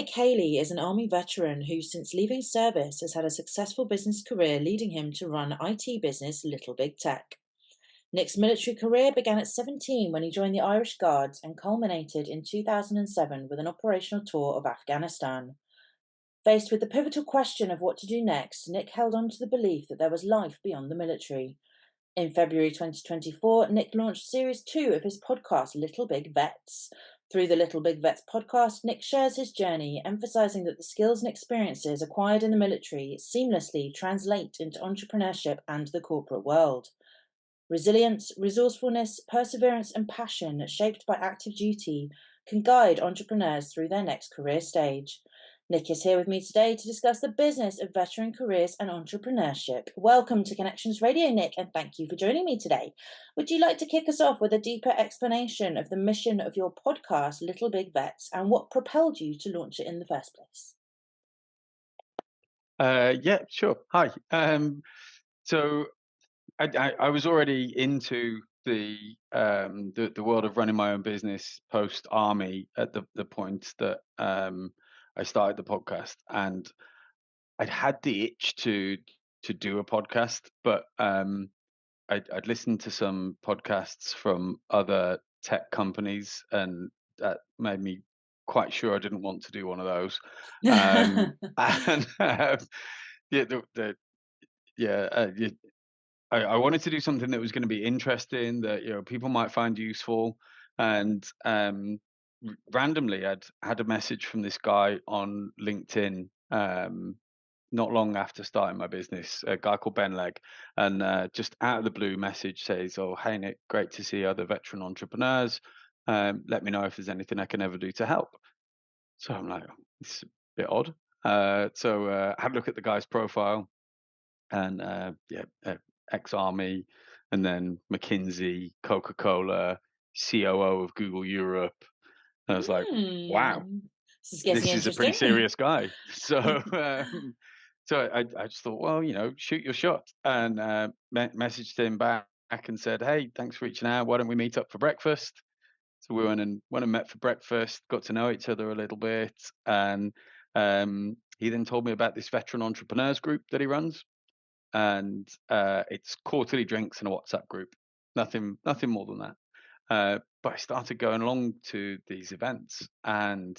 Nick Haley is an Army veteran who, since leaving service, has had a successful business career leading him to run IT business Little Big Tech. Nick's military career began at 17 when he joined the Irish Guards and culminated in 2007 with an operational tour of Afghanistan. Faced with the pivotal question of what to do next, Nick held on to the belief that there was life beyond the military. In February 2024, Nick launched Series 2 of his podcast, Little Big Vets. Through the Little Big Vets podcast, Nick shares his journey, emphasizing that the skills and experiences acquired in the military seamlessly translate into entrepreneurship and the corporate world. Resilience, resourcefulness, perseverance, and passion shaped by active duty can guide entrepreneurs through their next career stage. Nick is here with me today to discuss the business of veteran careers and entrepreneurship. Welcome to Connections Radio, Nick, and thank you for joining me today. Would you like to kick us off with a deeper explanation of the mission of your podcast, Little Big Vets, and what propelled you to launch it in the first place? Yeah, sure. Hi. So I was already into the world of running my own business post army at the point that I started the podcast, and I'd had the itch to do a podcast, but I'd listened to some podcasts from other tech companies, and that made me quite sure I didn't want to do one of those. And yeah, yeah, I wanted to do something that was going to be interesting, that people might find useful, and randomly, I'd had a message from this guy on LinkedIn. Not long after starting my business, a guy called Ben Legg, and just out of the blue, message says, "Oh, hey Nick, great to see other veteran entrepreneurs. Let me know if there's anything I can ever do to help." So I'm like, it's a bit odd. So I had a look at the guy's profile, and ex-army, and then McKinsey, Coca-Cola, COO of Google Europe. And I was like, wow, This is getting this is a pretty interesting. serious guy. So I just thought, well, shoot your shot, and messaged him back and said, hey, thanks for reaching out. Why don't we meet up for breakfast? So we went and met for breakfast, got to know each other a little bit, and he then told me about this veteran entrepreneurs group that he runs, and it's quarterly drinks and a WhatsApp group. Nothing more than that. But I started going along to these events, and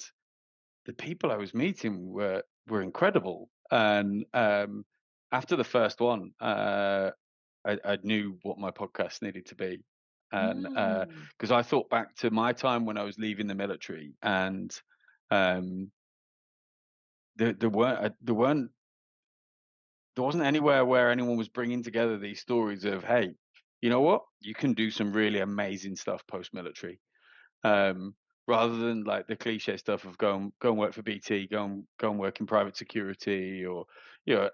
the people I was meeting were incredible. And after the first one, I knew what my podcast needed to be, and Mm. because I thought back to my time when I was leaving the military, and um, there wasn't anywhere where anyone was bringing together these stories of, hey, you know what, you can do some really amazing stuff post military, um, rather than like the cliche stuff of go and work for BT, go and work in private security, or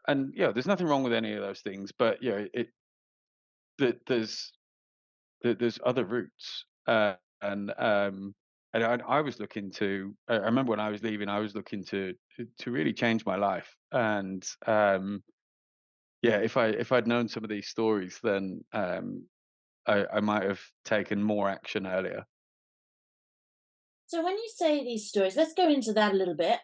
and there's nothing wrong with any of those things, but that there's other routes, and I was looking to. I remember when I was leaving, I was looking to really change my life, and yeah, if I'd known some of these stories, then I might have taken more action earlier. So when you say these stories, let's go into that a little bit.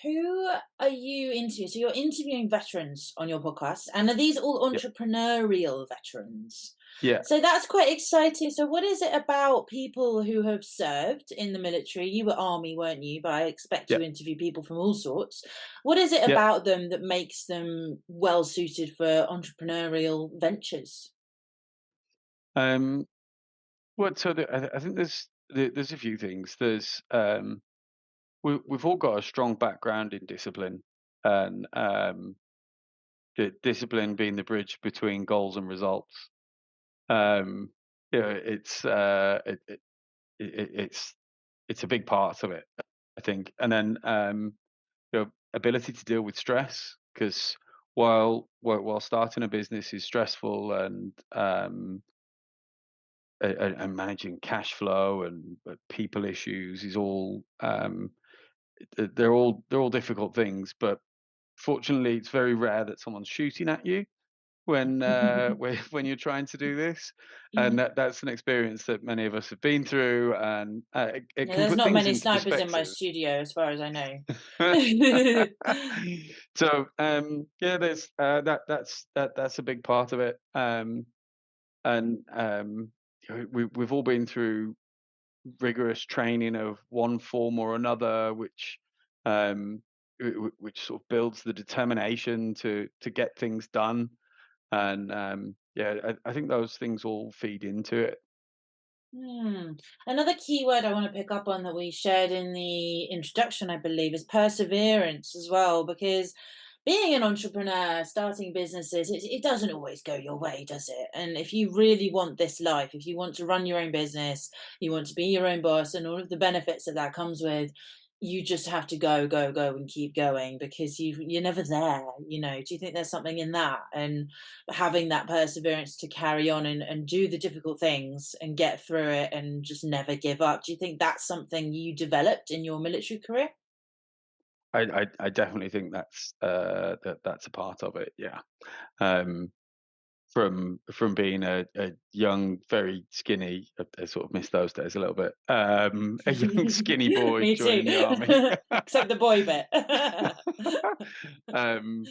Who are you interviewing? So you're interviewing veterans on your podcast, and are these all Yeah, entrepreneurial veterans? yeah, So that's quite exciting. So what is it about people who have served in the military? You were army, weren't you? But I expect yeah, you interview people from all sorts. What is it yeah. about them that makes them well suited for entrepreneurial ventures? Um, I think there's a few things. We've all got a strong background in discipline, and the discipline being the bridge between goals and results. Um, it's it's a big part of it, I think. And then ability to deal with stress, because while starting a business is stressful, and and managing cash flow and people issues is all they're all difficult things. But fortunately, it's very rare that someone's shooting at you. when you're trying to do this, and Hmm. that's an experience that many of us have been through, and it Yeah, can there's put not things many into snipers in my perspective. studio, as far as I know. So yeah, there's that's a big part of it, and we've all been through rigorous training of one form or another, which which sort of builds the determination to get things done. And yeah, I think those things all feed into it. Hmm. Another key word I want to pick up on that we shared in the introduction, I believe, is perseverance as well. Because being an entrepreneur, starting businesses, it doesn't always go your way, does it? And if you really want this life, if you want to run your own business, you want to be your own boss, and all of the benefits that that comes with, you just have to go, go, go, and keep going because you're never there. Do you think there's something in that? And having that perseverance to carry on and do the difficult things and get through it and just never give up. Do you think that's something you developed in your military career? I definitely think that's a part of it. Yeah. Um, from being a young, very skinny, I sort of miss those days a little bit. A young skinny boy Me too. joining the army. Except the boy bit. um,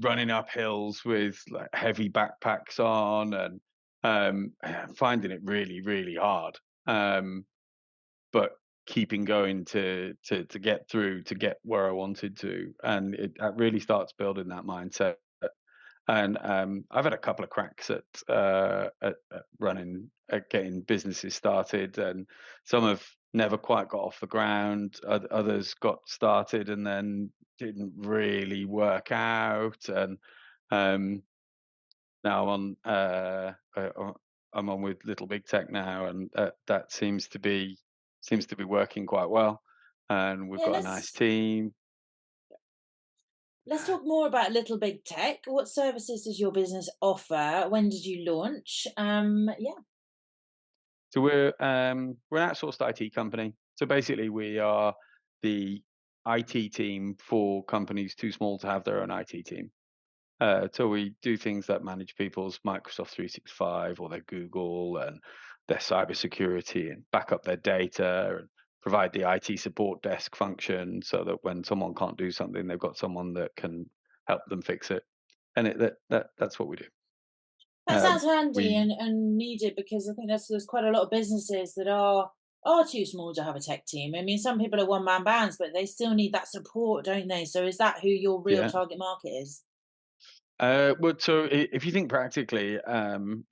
running up hills with like heavy backpacks on, and finding it really, really hard. Um, but keeping going to get through, to get where I wanted to, and that really starts building that mindset. And I've had a couple of cracks at running, at getting businesses started, and some have never quite got off the ground. Others got started and then didn't really work out. And um, now I'm on with Little Big Tech now, and that seems to be working quite well. And we've Yeah, got a nice team. let's talk more about Little Big Tech. What services does your business offer? When did you launch? Yeah. So we're an outsourced IT company. So basically, we are the IT team for companies too small to have their own IT team. So we do things that manage people's Microsoft 365 or their Google and their cybersecurity, and back up their data, and provide the IT support desk function so that when someone can't do something, they've got someone that can help them fix it. And that's what we do. That sounds handy We and needed because I think there's quite a lot of businesses that are too small to have a tech team. I mean, some people are one man bands, but they still need that support, don't they? So is that who your real Yeah. target market is? Well, so if you think practically,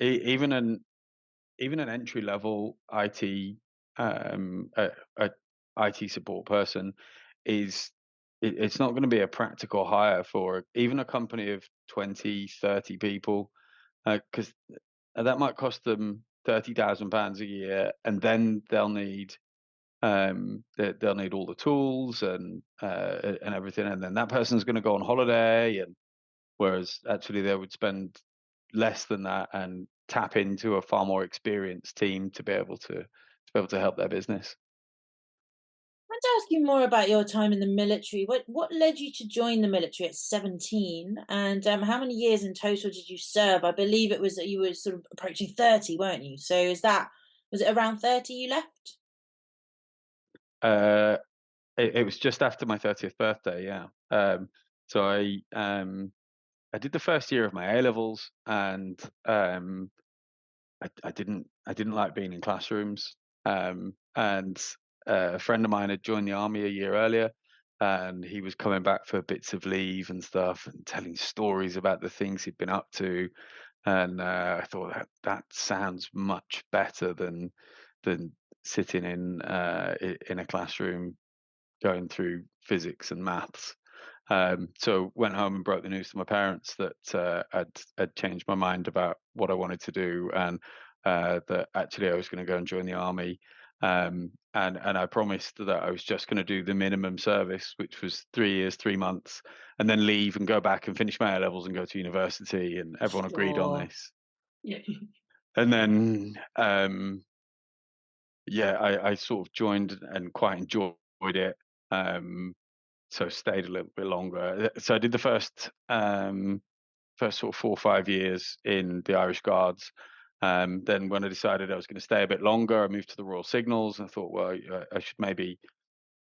even an entry level IT IT support person is it's not going to be a practical hire for even a company of 20, 30 people, because that might cost them £30,000 a year, and then they'll need all the tools and everything, and then that person's going to go on holiday. And whereas actually they would spend less than that and tap into a far more experienced team to be able to help their business. I want to ask you more about your time in the military. What led you to join the military at 17? And how many years in total did you serve? I believe it was that you were sort of approaching 30, weren't you? So was it around 30 you left? Uh, it was just after my 30th birthday, yeah. So I did the first year of my A levels, and I didn't like being in classrooms. And a friend of mine had joined the army a year earlier, and he was coming back for bits of leave and stuff, and telling stories about the things he'd been up to. And I thought that sounds much better than sitting in a classroom going through physics and maths. So went home and broke the news to my parents that I'd changed my mind about what I wanted to do, and that actually I was going to go and join the army. And I promised that I was just going to do the minimum service, which was 3 years, 3 months, and then leave and go back and finish my A levels and go to university. And everyone agreed on Sure. this. And then yeah, I sort of joined and quite enjoyed it. So stayed a little bit longer. So I did the first. first sort of 4 or 5 years in the Irish Guards. Then when I decided I was going to stay a bit longer, I moved to the Royal Signals and I thought, well, I should maybe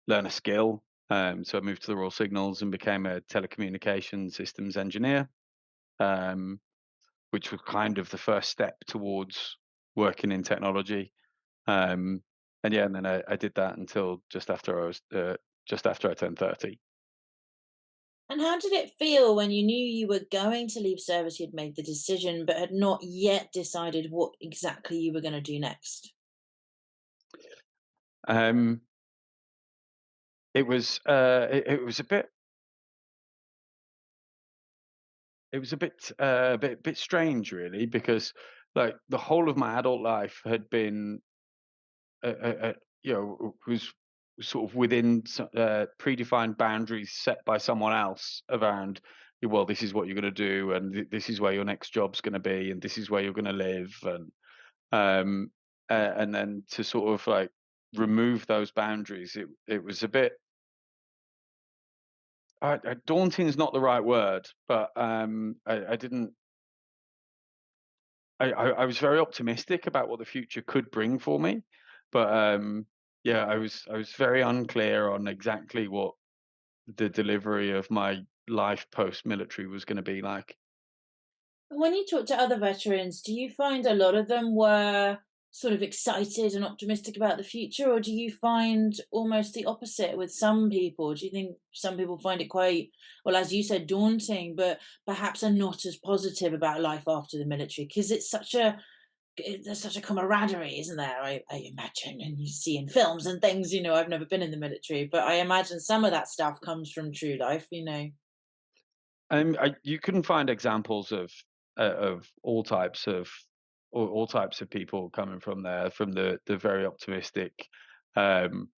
learn a skill. So I moved to the Royal Signals and became a telecommunication systems engineer, um, which was kind of the first step towards working in technology. Um, and yeah, and then I did that until just after I turned 30. And how did it feel when you knew you were going to leave service, you'd made the decision, but had not yet decided what exactly you were going to do next? Um, it was a bit strange really, because like the whole of my adult life had been you know, was sort of within predefined boundaries set by someone else around, well, this is what you're going to do, and this is where your next job's going to be, and this is where you're going to live, um, and then to sort of like remove those boundaries, it was a bit daunting is not the right word, but I didn't. I was very optimistic about what the future could bring for me, but yeah, I was very unclear on exactly what the delivery of my life post military was going to be like. When you talk to other veterans, do you find a lot of them were sort of excited and optimistic about the future, or do you find almost the opposite with some people? Do you think some people find it quite, well, as you said, daunting, but perhaps are not as positive about life after the military? Because there's such a camaraderie, isn't there? I imagine, and you see in films and things. I've never been in the military, but I imagine some of that stuff comes from true life. You can find examples of all types of all types of people coming from there, from the very optimistic, um,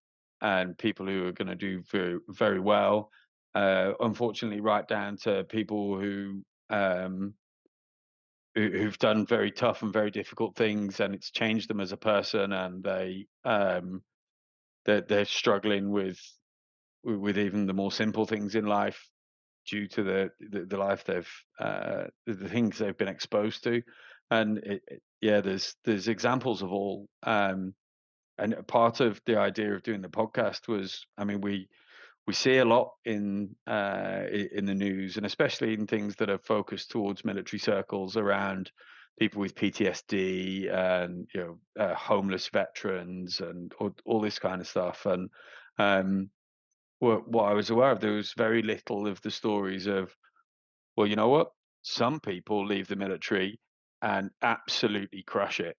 and people who are going to do very well. Unfortunately, right down to people who've done very tough and very difficult things, and it's changed them as a person, and they're struggling with even the more simple things in life due to the life the things they've been exposed to, and yeah, there's examples of all. And part of the idea of doing the podcast was, I mean, we see a lot in the news, and especially in things that are focused towards military circles, around people with PTSD and homeless veterans and all this kind of stuff. And what I was aware of, there was very little of the stories of, well, you know what? Some people leave the military and absolutely crush it.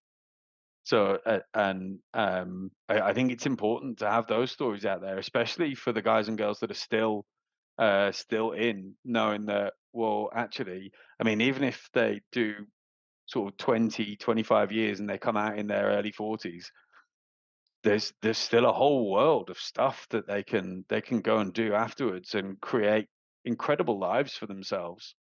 So, I think it's important to have those stories out there, especially for the guys and girls that are still in, knowing that, well, actually, I mean, even if they do sort of 20, 25 years and they come out in their early 40s, there's still a whole world of stuff that they can go and do afterwards and create incredible lives for themselves.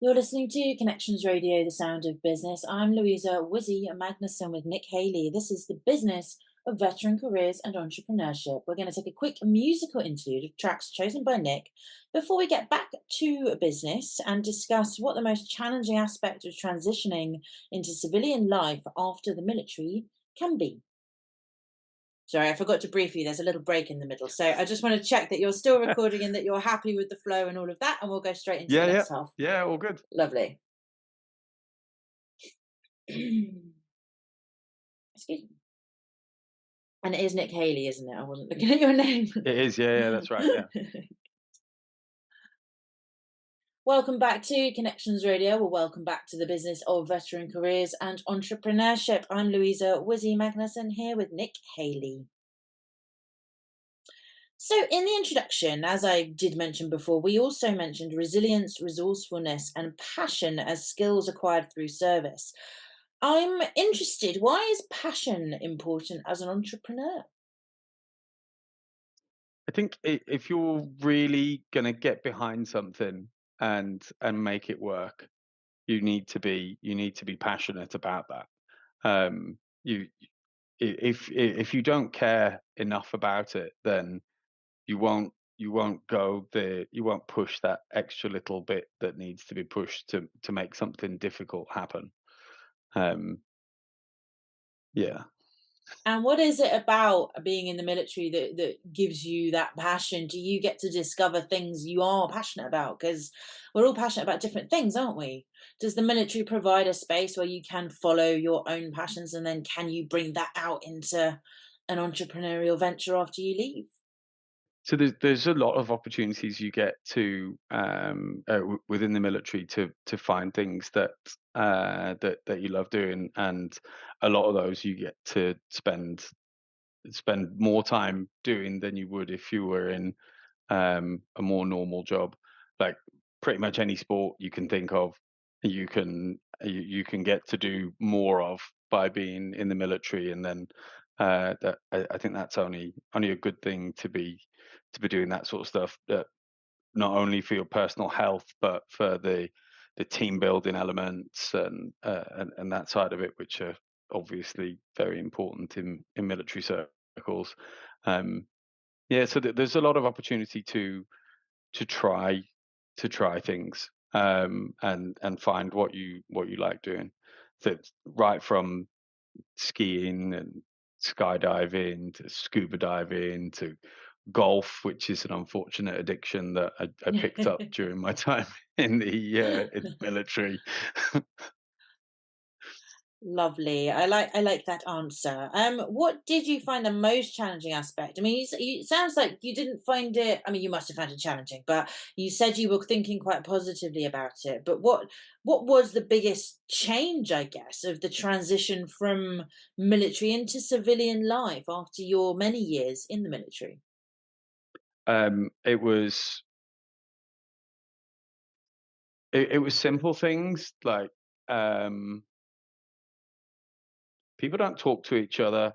You're listening to Connections Radio, the sound of business. I'm Louisa Wizzi Magnuson with Nick Haley. This is the business of veteran careers and entrepreneurship. We're going to take a quick musical interlude of tracks chosen by Nick before we get back to business and discuss what the most challenging aspect of transitioning into civilian life after the military can be. Sorry, I forgot to brief you. There's a little break in the middle. So I just want to check that you're still recording and that you're happy with the flow and all of that. And we'll go straight into the Yeah, yeah, next half. yeah, all good. Lovely. Excuse me. And it is Nick Haley, isn't it? I wasn't looking at your name. It is, yeah, yeah, that's right, yeah. Welcome back to Connections Radio. Well, welcome back to the business of veteran careers and entrepreneurship. I'm Louisa Wizzy Magnuson here with Nick Haley. So, in the introduction, as I did mention before, we also mentioned resilience, resourcefulness, and passion as skills acquired through service. I'm interested, why is passion important as an entrepreneur? I think if you're really gonna get behind something and make it work, you need to be passionate about that. You if you don't care enough about it, then you won't. you won't you won't push that extra little bit that needs to be pushed to make something difficult happen. Um, yeah. And what is it about being in the military that gives you that passion? Do you get to discover things you are passionate about? Because we're all passionate about different things, aren't we? Does the military provide a space where you can follow your own passions, and then can you bring that out into an entrepreneurial venture after you leave? So there's a lot of opportunities you get to within the military to find things that you love doing, and a lot of those you get to spend more time doing than you would if you were in a more normal job. Like pretty much any sport you can think of, you can get to do more of by being in the military, and then I think that's only a good thing to be doing that sort of stuff. Not only for your personal health, but for the team building elements and that side of it, which are obviously very important in military circles. Um, yeah, so there's a lot of opportunity to try to try things, and find what you like doing. So it's right from skiing and skydiving to scuba diving to golf, which is an unfortunate addiction that I picked up during my time in the military. Lovely. I like that answer. What did you find the most challenging aspect? I mean, it sounds like you didn't find it. I mean, you must have found it challenging, but you said you were thinking quite positively about it. But what was the biggest change, I guess, of the transition from military into civilian life after your many years in the military? It was it was simple things like um, people don't talk to each other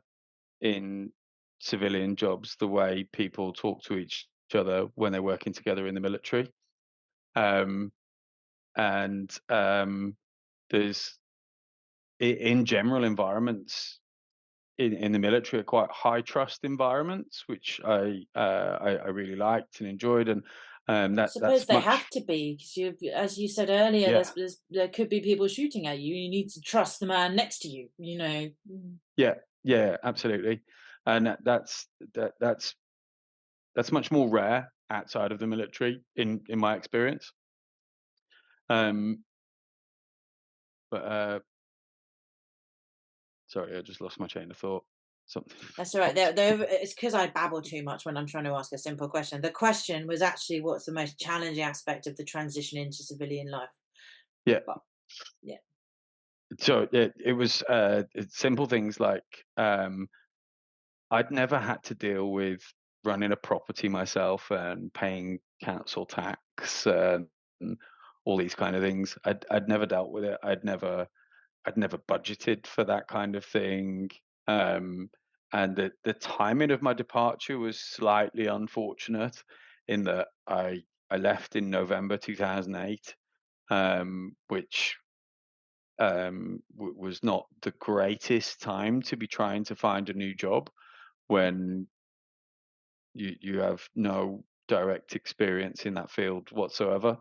in civilian jobs the way people talk to each other when they're working together in the military. Um, and there's in general environments in the military are quite high trust environments, which I really liked and enjoyed, and Suppose that's they much. have to be because as you said earlier, Yeah, there could be people shooting at you. You need to trust the man next to you. You know. yeah, yeah, absolutely, and that that's much more rare outside of the military in my experience. Um, but sorry, I just lost my chain of thought. Something That's all right. popped. It's because I babble too much when I'm trying to ask a simple question. The question was actually, what's the most challenging aspect of the transition into civilian life? Yeah. But yeah, So it was it's simple things like I'd never had to deal with running a property myself and paying council tax and all these kind of things. I'd never dealt with it. I'd never budgeted for that kind of thing. Um, and the timing of my departure was slightly unfortunate in that I left in November 2008, which was not the greatest time to be trying to find a new job when you have no direct experience in that field whatsoever.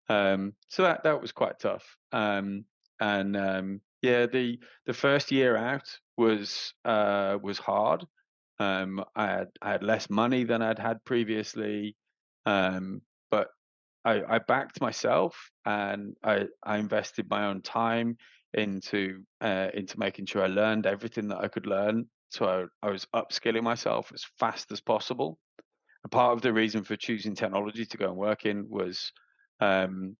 So that was quite tough. And yeah, the first year out was hard. I had less money than I'd had previously, but I backed myself, and I invested my own time into making sure I learned everything that I could learn. So I was upskilling myself as fast as possible. And part of the reason for choosing technology to go and work in was um,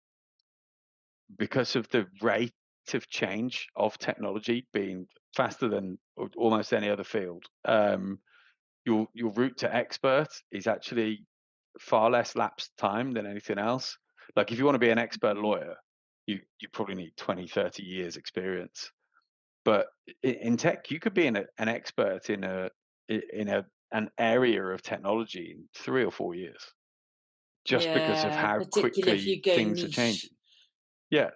because of the rate of change of technology being faster than almost any other field. Your route to expert is actually far less lapsed time than anything else. Like if you want to be an expert lawyer, you probably need 20, 30 years experience. But in tech, you could be an expert in an area of technology in 3 or 4 years, just because of yeah. how Particularly if quickly you go things are niche. changing. Yeah,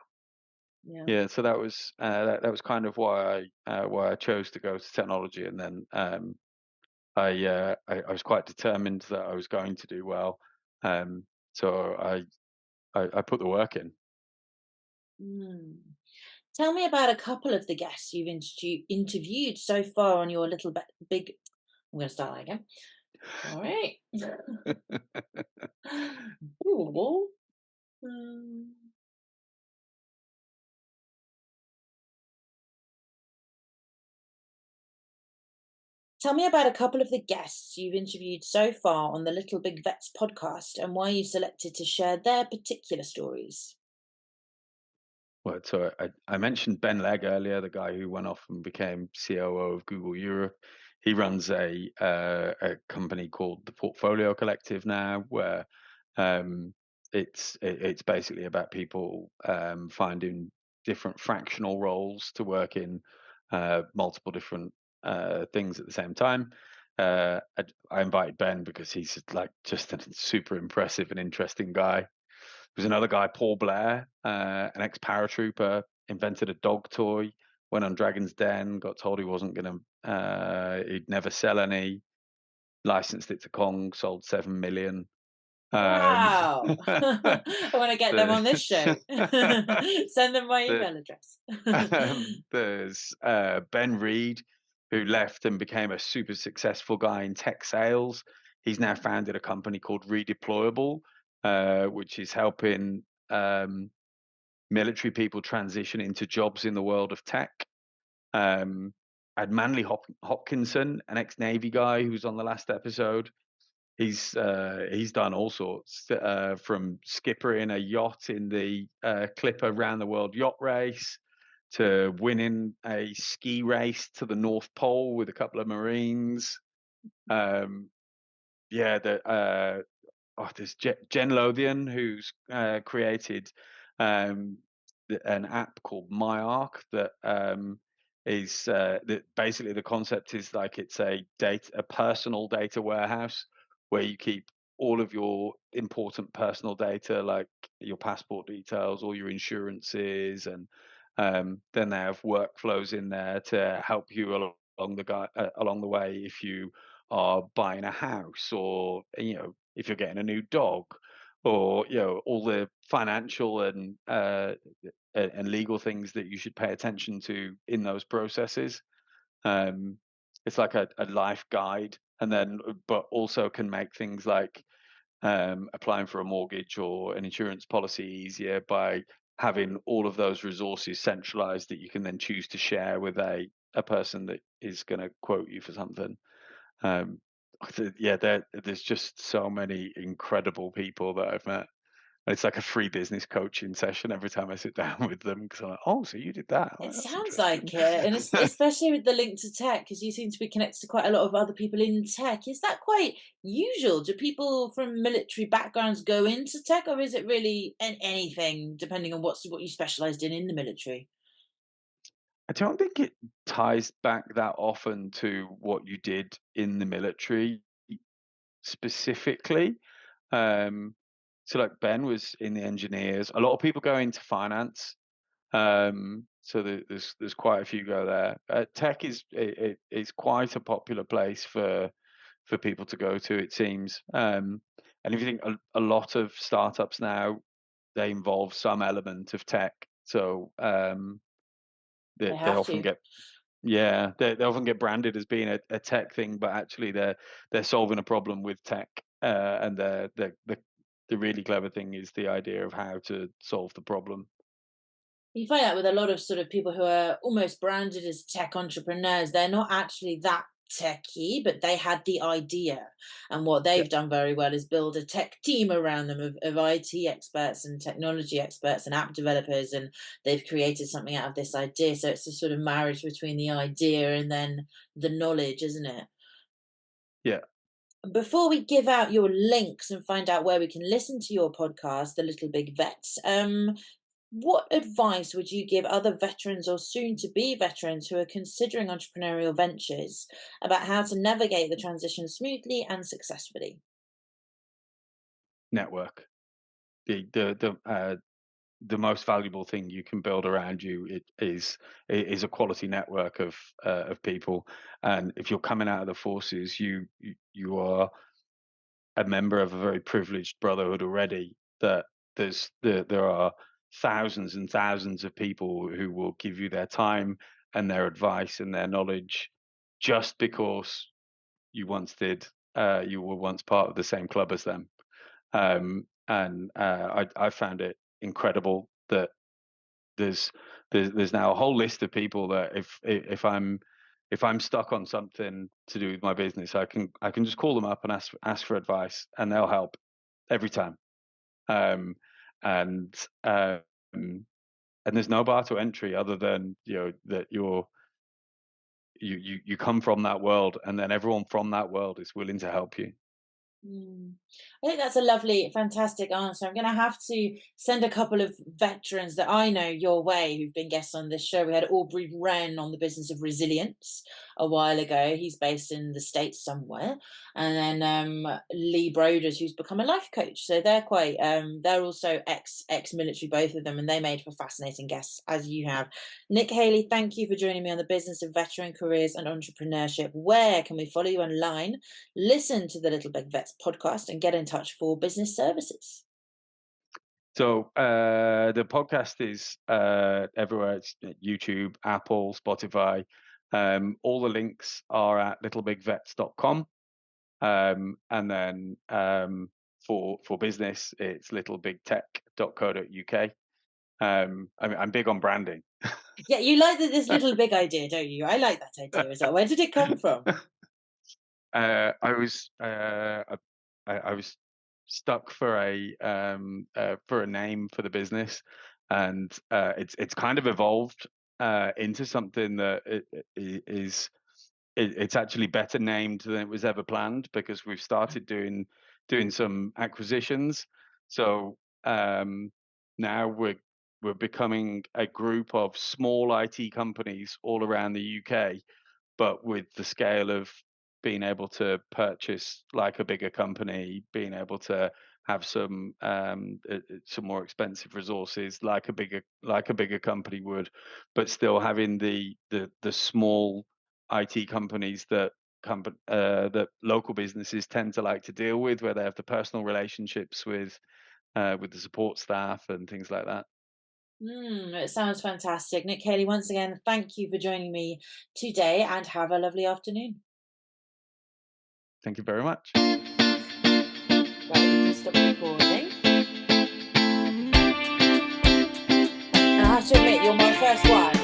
Yeah. yeah. So that was that was kind of why I chose to go to technology, and then I was quite determined that I was going to do well. Um, so I put the work in. Hmm. Tell me about a couple of the guests you've interviewed so far on your little big. I'm going to start that again. All right. Ooh. Um, Tell me about a couple of the guests you've interviewed so far on the Little Big Vets podcast and why you selected to share their particular stories. Well, so I mentioned Ben Legg earlier, the guy who went off and became COO of Google Europe. He runs a company called the Portfolio Collective now, where um, it's basically about people finding different fractional roles to work in multiple different things at the same time. I invited Ben because he's like just a super impressive and interesting guy. There's another guy, Paul Blair, an ex-paratrooper, invented a dog toy, went on Dragon's Den, got told he wasn't going to, he'd never sell any, licensed it to Kong, sold 7 million. Um, Wow. I want to get them on this show. the, Send them my the, email address. there's Ben Reed, who left and became a super successful guy in tech sales. He's now founded a company called Redeployable, which is helping military people transition into jobs in the world of tech. Um, I had Manley Hopkinson, an ex-Navy guy who was on the last episode. He's done all sorts, from skippering a yacht in the Clipper round the world yacht race to winning a ski race to the North Pole with a couple of Marines. Um, yeah, there's Jen Lothian, who's created um, an app called MyArc that is that basically the concept is like it's a personal data warehouse where you keep all of your important personal data, like your passport details, all your insurances, and then they have workflows in there to help you along the way if you are buying a house, or if you're getting a new dog, or all the financial and legal things that you should pay attention to in those processes. um, it's like a life guide, and then but also can make things like applying for a mortgage or an insurance policy easier by having all of those resources centralized that you can then choose to share with a person that is going to quote you for something. um, yeah, there's just so many incredible people that I've met. It's like a free business coaching session every time I sit down with them, because I'm like, oh, so you did that? Oh, It that's sounds interesting. like it, and especially with the link to tech, because you seem to be connected to quite a lot of other people in tech. Is that quite usual? Do people from military backgrounds go into tech, or is it really anything, depending on what you specialised in the military? I don't think it ties back that often to what you did in the military specifically. Um, so like Ben was in the engineers. A lot of people go into finance. So there's quite a few go there. Tech is quite a popular place for people to go to, it seems. And if you think a lot of startups now, they involve some element of tech. So They they have often to. get yeah, they often get branded as being a tech thing, but actually they're solving a problem with tech. And the really clever thing is the idea of how to solve the problem. You find that with a lot of sort of people who are almost branded as tech entrepreneurs, they're not actually that techy, but they had the idea. And what Yeah, they've done very well is build a tech team around them of IT experts and technology experts and app developers. And they've created something out of this idea. So it's a sort of marriage between the idea and then the knowledge, isn't it? yeah. Before we give out your links and find out where we can listen to your podcast, The Little Big Vets, what advice would you give other veterans or soon to be veterans who are considering entrepreneurial ventures about how to navigate the transition smoothly and successfully? Network. The most valuable thing you can build around you is a quality network of people. And if you're coming out of the forces, you are a member of a very privileged brotherhood already, that there are thousands and thousands of people who will give you their time and their advice and their knowledge just because you were once part of the same club as them. I found it incredible that there's there's now a whole list of people that if I'm stuck on something to do with my business, I can just call them up and ask for advice, and they'll help every time. Um, and um, and there's no bar to entry other than, that you come from that world, and then everyone from that world is willing to help you. Mm. I think that's a lovely, fantastic answer. I'm going to have to send a couple of veterans that I know your way who've been guests on this show. We had Aubrey Wren on the business of resilience a while ago. He's based in the States somewhere. And then Lee Broders, who's become a life coach. So they're also ex-military, both of them, and they made for fascinating guests, as you have. Nick Haley, thank you for joining me on the business of veteran careers and entrepreneurship. Where can we follow you online, listen to the Little Big Vets podcast, and get in touch for business services? So the podcast is everywhere. It's YouTube, Apple, Spotify. All the links are at littlebigvets.com. And then for business, it's littlebigtech.co.uk. I'm big on branding. Yeah, you like this little big idea, don't you? I like that idea as well. Where did it come from? I was I was stuck for a name for the business, and it's kind of evolved into something that it's actually better named than it was ever planned, because we've started doing some acquisitions. So now we're becoming a group of small IT companies all around the UK, but with the scale of being able to purchase like a bigger company, being able to have some more expensive resources like a bigger company would, but still having the small IT companies that local businesses tend to like to deal with, where they have the personal relationships with the support staff and things like that. It sounds fantastic. Nick Haley, once again, thank you for joining me today and have a lovely afternoon. Thank you very much. Right, you can stop recording. And I have to admit, you're my first one.